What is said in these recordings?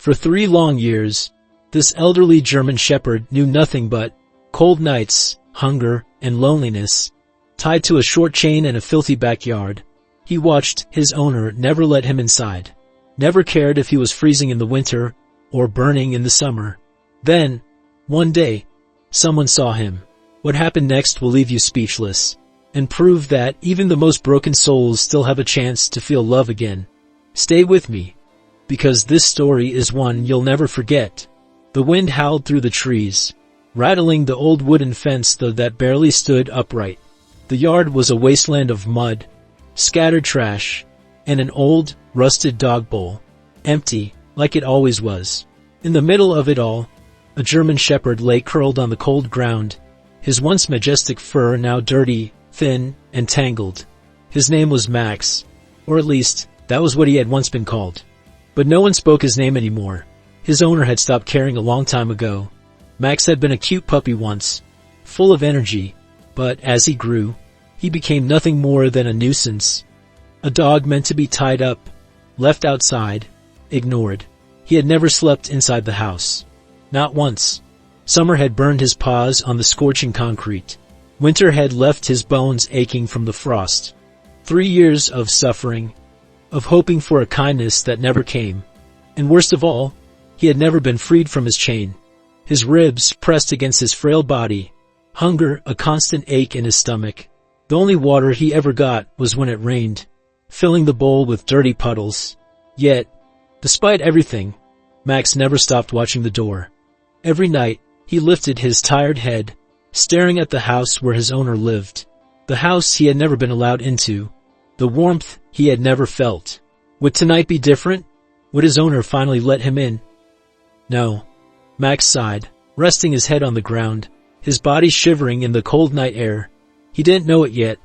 For 3 long years, this elderly German shepherd knew nothing but cold nights, hunger, and loneliness. Tied to a short chain in a filthy backyard, he watched his owner never let him inside. Never cared if he was freezing in the winter or burning in the summer. Then, one day, someone saw him. What happened next will leave you speechless and prove that even the most broken souls still have a chance to feel love again. Stay with me, because this story is one you'll never forget. The wind howled through the trees, rattling the old wooden fence that barely stood upright. The yard was a wasteland of mud, scattered trash, and an old, rusted dog bowl, empty, like it always was. In the middle of it all, a German shepherd lay curled on the cold ground, his once majestic fur now dirty, thin, and tangled. His name was Max, or at least, that was what he had once been called. But no one spoke his name anymore. His owner had stopped caring a long time ago. Max had been a cute puppy once, full of energy, but as he grew, he became nothing more than a nuisance. A dog meant to be tied up, left outside, ignored. He had never slept inside the house. Not once. Summer had burned his paws on the scorching concrete. Winter had left his bones aching from the frost. 3 years of suffering, of hoping for a kindness that never came. And worst of all, he had never been freed from his chain. His ribs pressed against his frail body, hunger a constant ache in his stomach. The only water he ever got was when it rained, filling the bowl with dirty puddles. Yet, despite everything, Max never stopped watching the door. Every night, he lifted his tired head, staring at the house where his owner lived. The house he had never been allowed into. The warmth he had never felt. Would tonight be different? Would his owner finally let him in? No. Max sighed, resting his head on the ground, his body shivering in the cold night air. He didn't know it yet,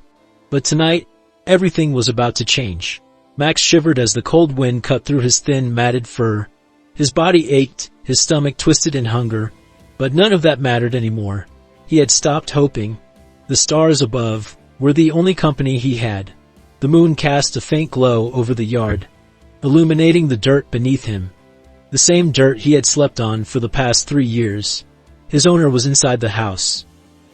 but tonight, everything was about to change. Max shivered as the cold wind cut through his thin, matted fur. His body ached, his stomach twisted in hunger, but none of that mattered anymore. He had stopped hoping. The stars above were the only company he had. The moon cast a faint glow over the yard, illuminating the dirt beneath him. The same dirt he had slept on for the past 3 years. His owner was inside the house.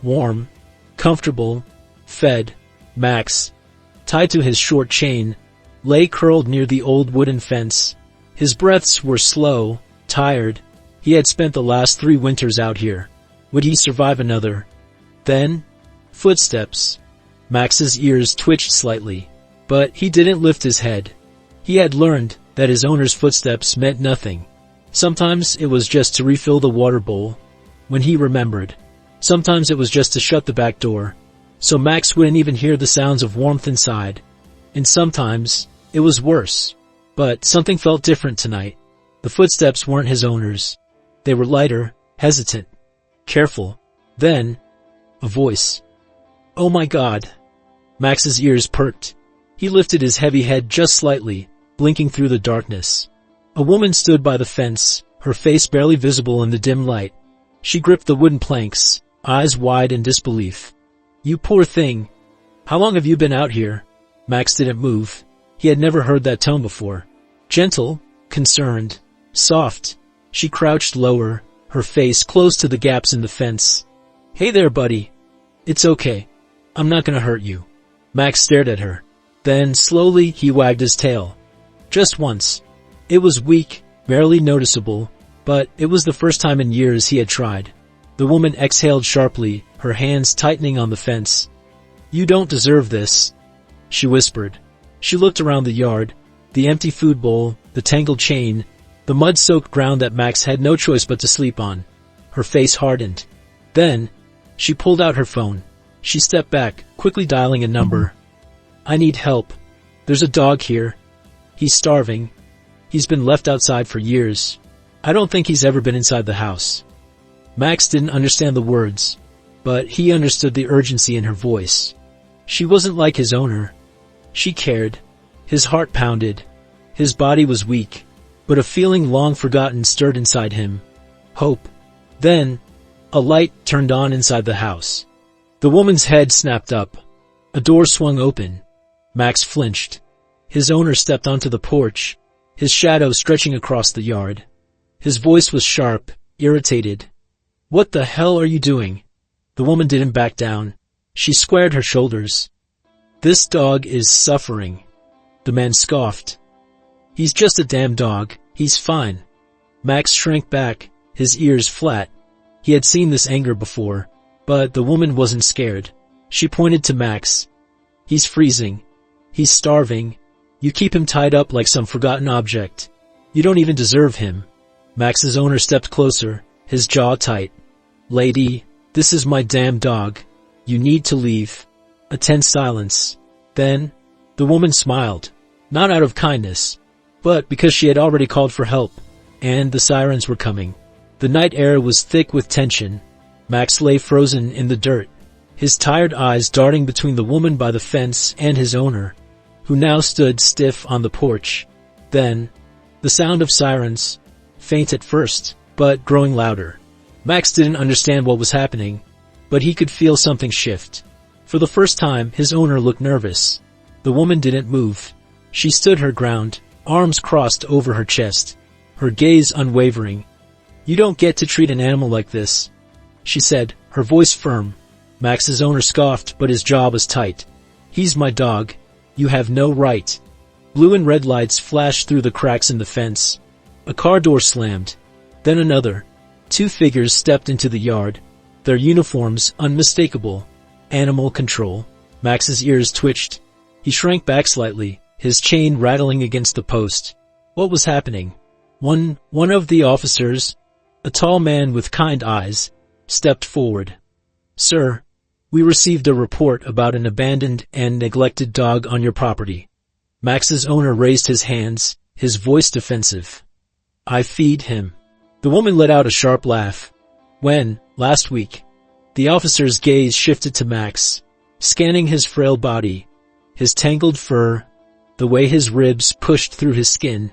Warm, comfortable, fed. Max, tied to his short chain, lay curled near the old wooden fence. His breaths were slow, tired. He had spent the last 3 winters out here. Would he survive another? Then, footsteps. Max's ears twitched slightly, but he didn't lift his head. He had learned that his owner's footsteps meant nothing. Sometimes it was just to refill the water bowl, when he remembered. Sometimes it was just to shut the back door, so Max wouldn't even hear the sounds of warmth inside. And sometimes, it was worse. But something felt different tonight. The footsteps weren't his owner's. They were lighter, hesitant, careful. Then, a voice. Oh my God! Max's ears perked. He lifted his heavy head just slightly, blinking through the darkness. A woman stood by the fence, her face barely visible in the dim light. She gripped the wooden planks, eyes wide in disbelief. You poor thing. How long have you been out here? Max didn't move. He had never heard that tone before. Gentle, concerned, soft. She crouched lower, her face close to the gaps in the fence. Hey there, buddy. It's okay. I'm not gonna hurt you. Max stared at her. Then, slowly, he wagged his tail. Just once. It was weak, barely noticeable, but it was the first time in years he had tried. The woman exhaled sharply, her hands tightening on the fence. You don't deserve this, she whispered. She looked around the yard, the empty food bowl, the tangled chain, the mud-soaked ground that Max had no choice but to sleep on. Her face hardened. Then, she pulled out her phone. She stepped back, quickly dialing a number. I need help. There's a dog here. He's starving. He's been left outside for years. I don't think he's ever been inside the house. Max didn't understand the words, but he understood the urgency in her voice. She wasn't like his owner. She cared. His heart pounded. His body was weak, but a feeling long forgotten stirred inside him. Hope. Then, a light turned on inside the house. The woman's head snapped up. A door swung open. Max flinched. His owner stepped onto the porch, his shadow stretching across the yard. His voice was sharp, irritated. "What the hell are you doing?" The woman didn't back down. She squared her shoulders. "This dog is suffering." The man scoffed. "He's just a damn dog. He's fine." Max shrank back, his ears flat. He had seen this anger before, but the woman wasn't scared. She pointed to Max. "He's freezing. He's starving. You keep him tied up like some forgotten object. You don't even deserve him." Max's owner stepped closer, his jaw tight. "Lady, this is my damn dog. You need to leave." A tense silence. Then, the woman smiled, not out of kindness, but because she had already called for help, and the sirens were coming. The night air was thick with tension. Max lay frozen in the dirt, his tired eyes darting between the woman by the fence and his owner, who now stood stiff on the porch. Then, the sound of sirens, faint at first, but growing louder. Max didn't understand what was happening, but he could feel something shift. For the first time, his owner looked nervous. The woman didn't move. She stood her ground, arms crossed over her chest, her gaze unwavering. "You don't get to treat an animal like this," she said, her voice firm. Max's owner scoffed, but his jaw was tight. "He's my dog. You have no right." Blue and red lights flashed through the cracks in the fence. A car door slammed. Then another. 2 figures stepped into the yard, their uniforms unmistakable. Animal control. Max's ears twitched. He shrank back slightly, his chain rattling against the post. What was happening? One of the officers, a tall man with kind eyes, stepped forward. "Sir, we received a report about an abandoned and neglected dog on your property." Max's owner raised his hands, his voice defensive. "I feed him." The woman let out a sharp laugh. "When, last week?" The officer's gaze shifted to Max, scanning his frail body, his tangled fur, the way his ribs pushed through his skin.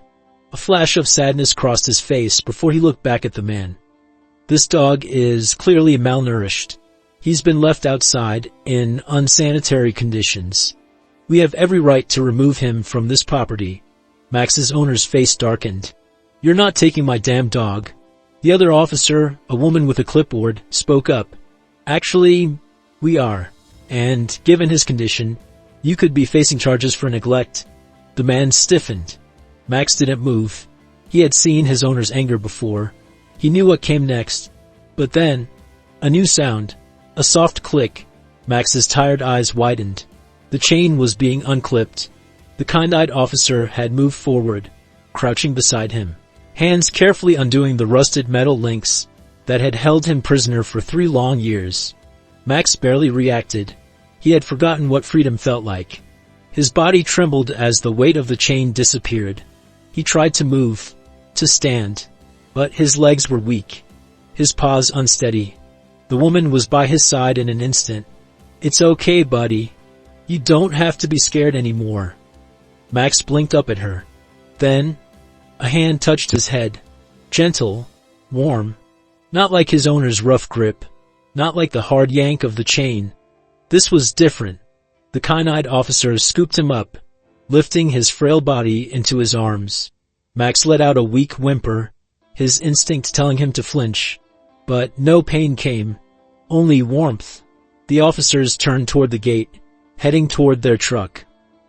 A flash of sadness crossed his face before he looked back at the man. "This dog is clearly malnourished. He's been left outside in unsanitary conditions. We have every right to remove him from this property." Max's owner's face darkened. "You're not taking my damn dog." The other officer, a woman with a clipboard, spoke up. "Actually, we are. And given his condition, you could be facing charges for neglect." The man stiffened. Max didn't move. He had seen his owner's anger before. He knew what came next. But then, a new sound. A soft click. Max's tired eyes widened. The chain was being unclipped. The kind-eyed officer had moved forward, crouching beside him, hands carefully undoing the rusted metal links that had held him prisoner for 3 long years. Max barely reacted. He had forgotten what freedom felt like. His body trembled as the weight of the chain disappeared. He tried to move, to stand, but his legs were weak, his paws unsteady. The woman was by his side in an instant. "It's okay, buddy. You don't have to be scared anymore." Max blinked up at her. Then, a hand touched his head. Gentle, warm, not like his owner's rough grip, not like the hard yank of the chain. This was different. The kind-eyed officer scooped him up, lifting his frail body into his arms. Max let out a weak whimper, his instinct telling him to flinch. But no pain came, only warmth. The officers turned toward the gate, heading toward their truck.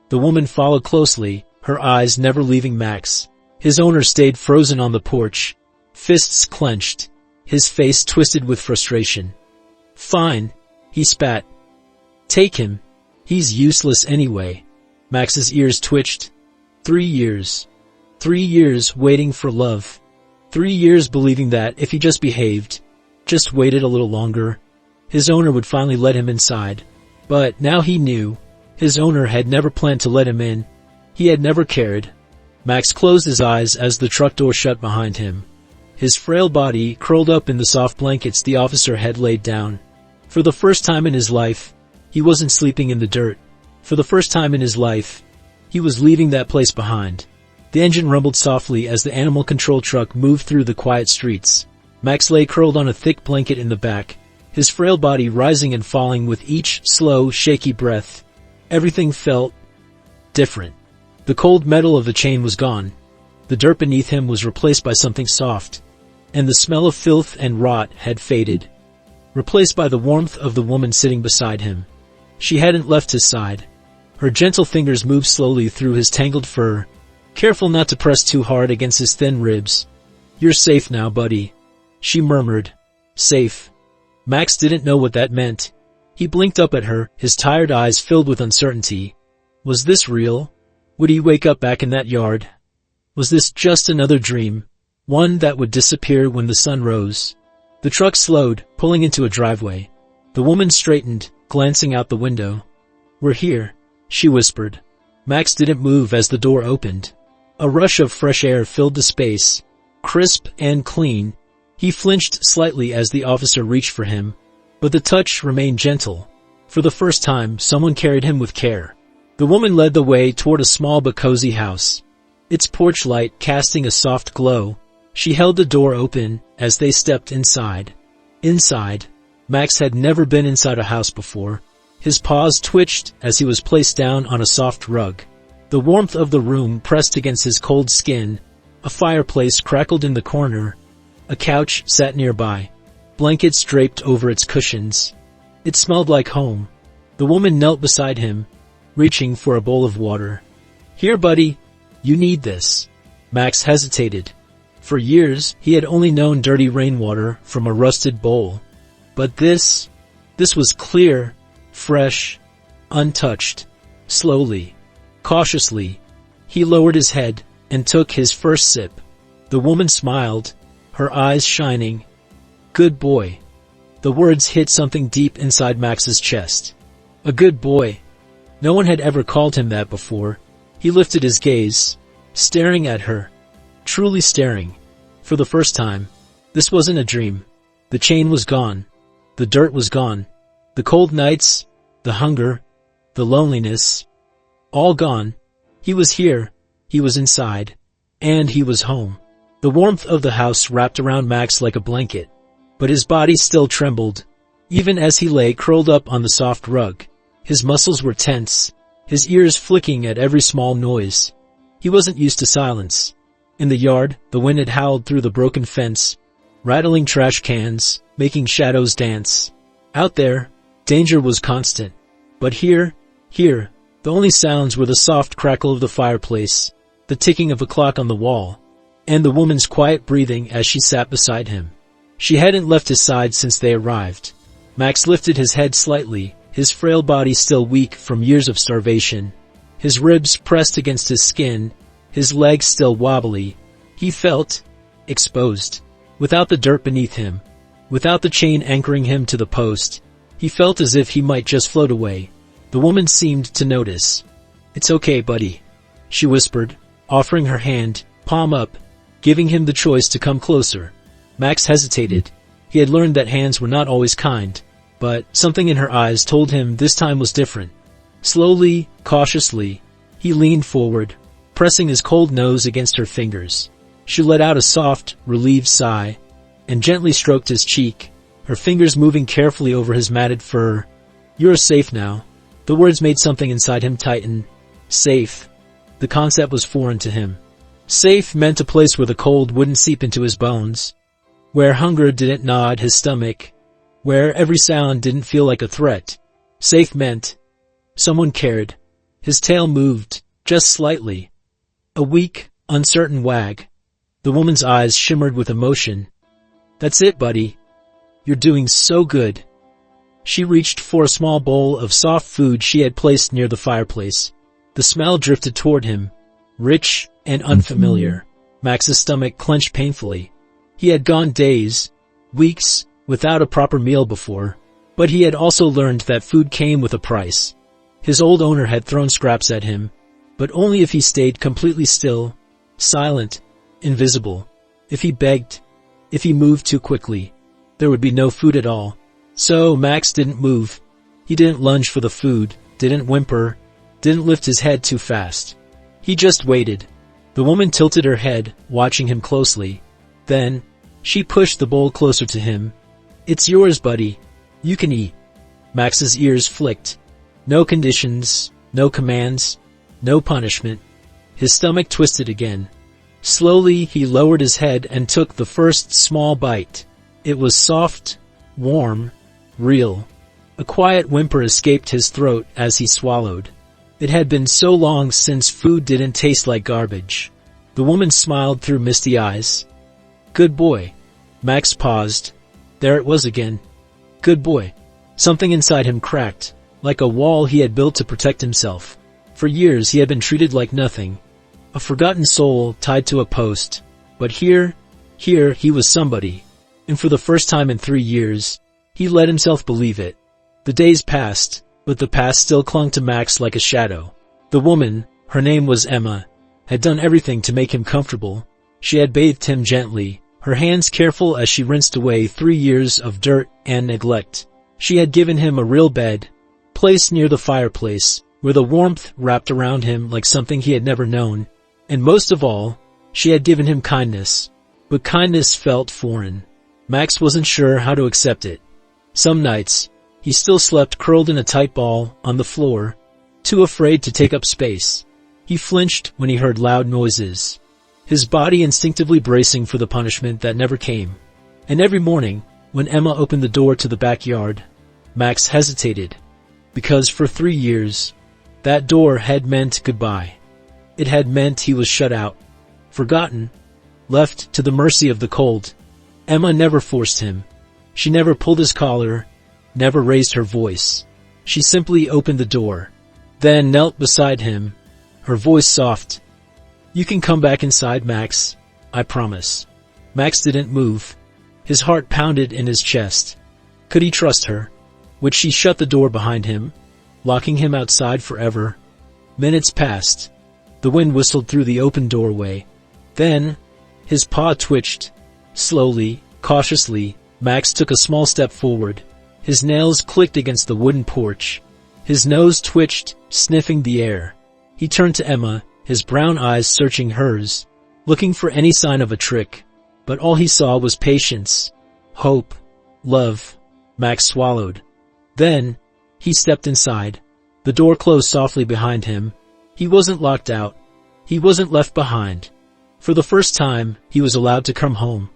The woman followed closely, her eyes never leaving Max. His owner stayed frozen on the porch, fists clenched, his face twisted with frustration. "Fine," he spat. "Take him. He's useless anyway." Max's ears twitched. 3 years. 3 years waiting for love. 3 years believing that if he just behaved, just waited a little longer, his owner would finally let him inside. But now he knew. His owner had never planned to let him in. He had never cared. Max closed his eyes as the truck door shut behind him. His frail body curled up in the soft blankets the officer had laid down. For the first time in his life, he wasn't sleeping in the dirt. For the first time in his life, he was leaving that place behind. The engine rumbled softly as the animal control truck moved through the quiet streets. Max lay curled on a thick blanket in the back, his frail body rising and falling with each slow, shaky breath. Everything felt different. The cold metal of the chain was gone. The dirt beneath him was replaced by something soft, and the smell of filth and rot had faded, replaced by the warmth of the woman sitting beside him. She hadn't left his side. Her gentle fingers moved slowly through his tangled fur, careful not to press too hard against his thin ribs. "You're safe now, buddy," she murmured. Safe. Max didn't know what that meant. He blinked up at her, his tired eyes filled with uncertainty. Was this real? Would he wake up back in that yard? Was this just another dream, one that would disappear when the sun rose? The truck slowed, pulling into a driveway. The woman straightened, glancing out the window. "We're here," she whispered. Max didn't move as the door opened. A rush of fresh air filled the space, crisp and clean. He flinched slightly as the officer reached for him, but the touch remained gentle. For the first time, someone carried him with care. The woman led the way toward a small but cozy house, its porch light casting a soft glow. She held the door open as they stepped inside. Inside, Max had never been inside a house before. His paws twitched as he was placed down on a soft rug. The warmth of the room pressed against his cold skin. A fireplace crackled in the corner. A couch sat nearby, blankets draped over its cushions. It smelled like home. The woman knelt beside him, reaching for a bowl of water. "Here, buddy. You need this." Max hesitated. For years, he had only known dirty rainwater from a rusted bowl. But this was clear, fresh, untouched. Slowly, cautiously, he lowered his head and took his first sip. The woman smiled, her eyes shining. "Good boy." The words hit something deep inside Max's chest. A good boy. No one had ever called him that before. He lifted his gaze, staring at her. Truly staring. For the first time. This wasn't a dream. The chain was gone. The dirt was gone. The cold nights, the hunger, the loneliness. All gone. He was here. He was inside. And he was home. The warmth of the house wrapped around Max like a blanket. But his body still trembled, even as he lay curled up on the soft rug. His muscles were tense, his ears flicking at every small noise. He wasn't used to silence. In the yard, the wind had howled through the broken fence, rattling trash cans, making shadows dance. Out there, danger was constant. But here, the only sounds were the soft crackle of the fireplace, the ticking of a clock on the wall, and the woman's quiet breathing as she sat beside him. She hadn't left his side since they arrived. Max lifted his head slightly, his frail body still weak from years of starvation. His ribs pressed against his skin, his legs still wobbly. He felt exposed. Without the dirt beneath him, without the chain anchoring him to the post, he felt as if he might just float away. The woman seemed to notice. "It's okay, buddy," she whispered, offering her hand, palm up, giving him the choice to come closer. Max hesitated. He had learned that hands were not always kind, but something in her eyes told him this time was different. Slowly, cautiously, he leaned forward, pressing his cold nose against her fingers. She let out a soft, relieved sigh, and gently stroked his cheek, her fingers moving carefully over his matted fur. "You're safe now." The words made something inside him tighten. Safe. The concept was foreign to him. Safe meant a place where the cold wouldn't seep into his bones, where hunger didn't gnaw at his stomach, where every sound didn't feel like a threat. Safe meant someone cared. His tail moved, just slightly. A weak, uncertain wag. The woman's eyes shimmered with emotion. "That's it, buddy. You're doing so good." She reached for a small bowl of soft food she had placed near the fireplace. The smell drifted toward him, rich and unfamiliar. Max's stomach clenched painfully. He had gone days, weeks, without a proper meal before, but he had also learned that food came with a price. His old owner had thrown scraps at him, but only if he stayed completely still, silent, invisible. If he begged, if he moved too quickly, there would be no food at all. So Max didn't move. He didn't lunge for the food, didn't whimper, didn't lift his head too fast. He just waited. The woman tilted her head, watching him closely. Then, she pushed the bowl closer to him. "It's yours, buddy. You can eat." Max's ears flicked. No conditions, no commands, no punishment. His stomach twisted again. Slowly, he lowered his head and took the first small bite. It was soft, warm, real. A quiet whimper escaped his throat as he swallowed. It had been so long since food didn't taste like garbage. The woman smiled through misty eyes. "Good boy." Max paused. There it was again. Good boy. Something inside him cracked, like a wall he had built to protect himself. For years he had been treated like nothing, a forgotten soul tied to a post. But here he was somebody. And for the first time in 3 years, he let himself believe it. The days passed, but the past still clung to Max like a shadow. The woman, her name was Emma, had done everything to make him comfortable. She had bathed him gently, her hands careful as she rinsed away 3 years of dirt and neglect. She had given him a real bed, placed near the fireplace, where the warmth wrapped around him like something he had never known. And most of all, she had given him kindness. But kindness felt foreign. Max wasn't sure how to accept it. Some nights, he still slept curled in a tight ball on the floor, too afraid to take up space. He flinched when he heard loud noises, his body instinctively bracing for the punishment that never came. And every morning, when Emma opened the door to the backyard, Max hesitated, because for 3 years, that door had meant goodbye. It had meant he was shut out, forgotten, left to the mercy of the cold. Emma never forced him. She never pulled his collar, never raised her voice. She simply opened the door, then knelt beside him, her voice soft. "You can come back inside, Max. I promise." Max didn't move. His heart pounded in his chest. Could he trust her? Would she shut the door behind him, locking him outside forever? Minutes passed. The wind whistled through the open doorway. Then, his paw twitched. Slowly, cautiously, Max took a small step forward. His nails clicked against the wooden porch. His nose twitched, sniffing the air. He turned to Emma, his brown eyes searching hers, looking for any sign of a trick. But all he saw was patience, hope, love. Max swallowed. Then, he stepped inside. The door closed softly behind him. He wasn't locked out. He wasn't left behind. For the first time, he was allowed to come home.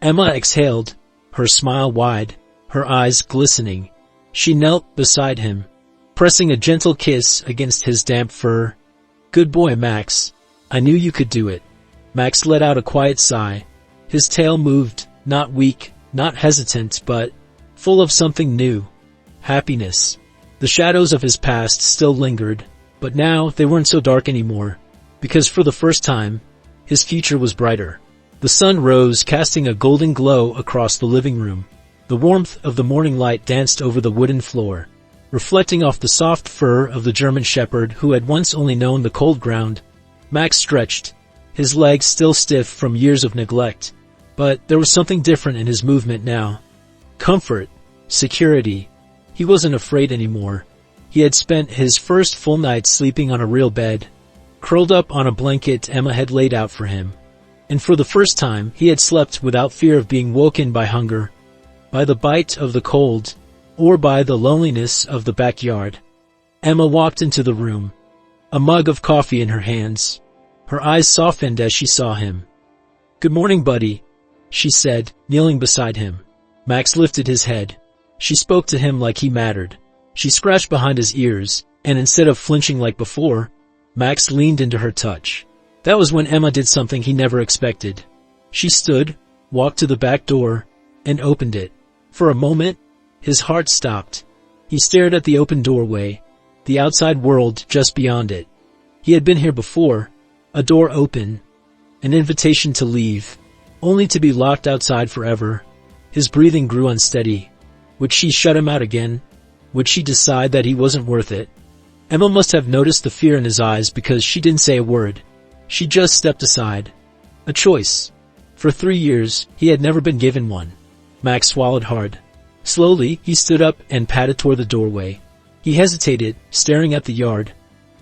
Emma exhaled, her smile wide, her eyes glistening. She knelt beside him, pressing a gentle kiss against his damp fur. "Good boy, Max. I knew you could do it." Max let out a quiet sigh. His tail moved, not weak, not hesitant, but full of something new. Happiness. The shadows of his past still lingered, but now they weren't so dark anymore, because for the first time, his future was brighter. The sun rose, casting a golden glow across the living room. The warmth of the morning light danced over the wooden floor, reflecting off the soft fur of the German shepherd who had once only known the cold ground. Max stretched, his legs still stiff from years of neglect, but there was something different in his movement now. Comfort, security. He wasn't afraid anymore. He had spent his first full night sleeping on a real bed, curled up on a blanket Emma had laid out for him. And for the first time, he had slept without fear of being woken by hunger, by the bite of the cold, or by the loneliness of the backyard. Emma walked into the room, a mug of coffee in her hands. Her eyes softened as she saw him. "Good morning, buddy," she said, kneeling beside him. Max lifted his head. She spoke to him like he mattered. She scratched behind his ears, and instead of flinching like before, Max leaned into her touch. That was when Emma did something he never expected. She stood, walked to the back door, and opened it. For a moment, his heart stopped. He stared at the open doorway, the outside world just beyond it. He had been here before, a door open, an invitation to leave, only to be locked outside forever. His breathing grew unsteady. Would she shut him out again? Would she decide that he wasn't worth it? Emma must have noticed the fear in his eyes because she didn't say a word. She just stepped aside. A choice. For 3 years, he had never been given one. Max swallowed hard. Slowly, he stood up and padded toward the doorway. He hesitated, staring at the yard,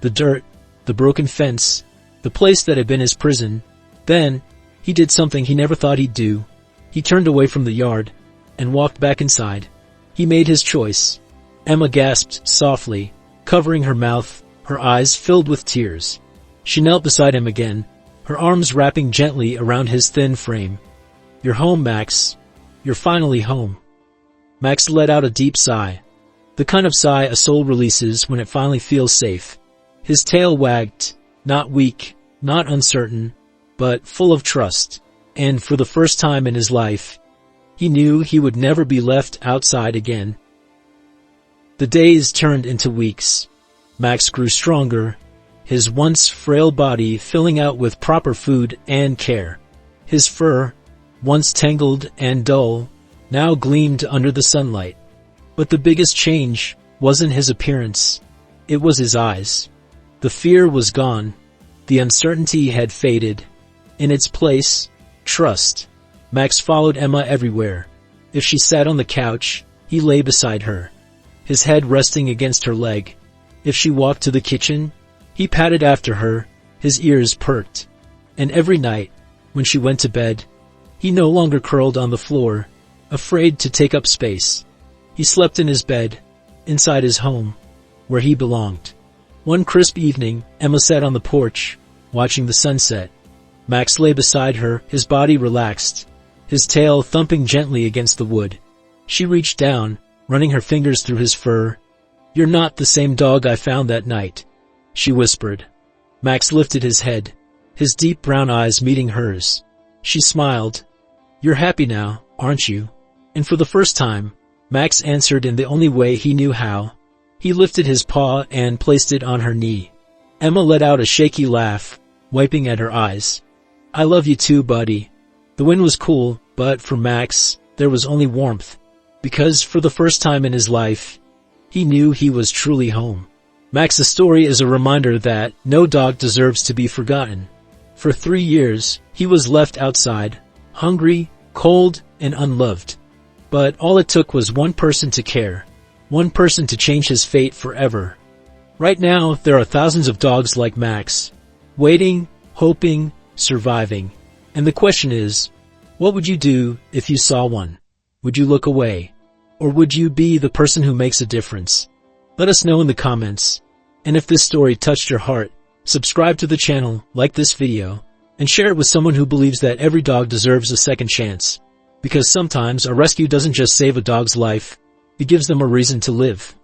the dirt, the broken fence, the place that had been his prison. Then, he did something he never thought he'd do. He turned away from the yard and walked back inside. He made his choice. Emma gasped softly, covering her mouth, her eyes filled with tears. She knelt beside him again, her arms wrapping gently around his thin frame. "You're home, Max. You're finally home." Max let out a deep sigh. The kind of sigh a soul releases when it finally feels safe. His tail wagged, not weak, not uncertain, but full of trust. And for the first time in his life, he knew he would never be left outside again. The days turned into weeks. Max grew stronger, his once frail body filling out with proper food and care. His fur, once tangled and dull, now gleamed under the sunlight. But the biggest change wasn't his appearance, it was his eyes. The fear was gone, the uncertainty had faded. In its place, trust. Max followed Emma everywhere. If she sat on the couch, he lay beside her, his head resting against her leg. If she walked to the kitchen, he padded after her, his ears perked. And every night, when she went to bed, he no longer curled on the floor, afraid to take up space. He slept in his bed, inside his home, where he belonged. One crisp evening, Emma sat on the porch, watching the sunset. Max lay beside her, his body relaxed, his tail thumping gently against the wood. She reached down, running her fingers through his fur. "You're not the same dog I found that night," she whispered. Max lifted his head, his deep brown eyes meeting hers. She smiled. "You're happy now, aren't you?" And for the first time, Max answered in the only way he knew how. He lifted his paw and placed it on her knee. Emma let out a shaky laugh, wiping at her eyes. "I love you too, buddy." The wind was cool, but for Max, there was only warmth. Because for the first time in his life, he knew he was truly home. Max's story is a reminder that no dog deserves to be forgotten. For 3 years, he was left outside, hungry, cold, and unloved. But all it took was one person to care, one person to change his fate forever. Right now, there are thousands of dogs like Max, waiting, hoping, surviving. And the question is, what would you do if you saw one? Would you look away? Or would you be the person who makes a difference? Let us know in the comments. And if this story touched your heart, subscribe to the channel, like this video, and share it with someone who believes that every dog deserves a second chance. Because sometimes a rescue doesn't just save a dog's life, it gives them a reason to live.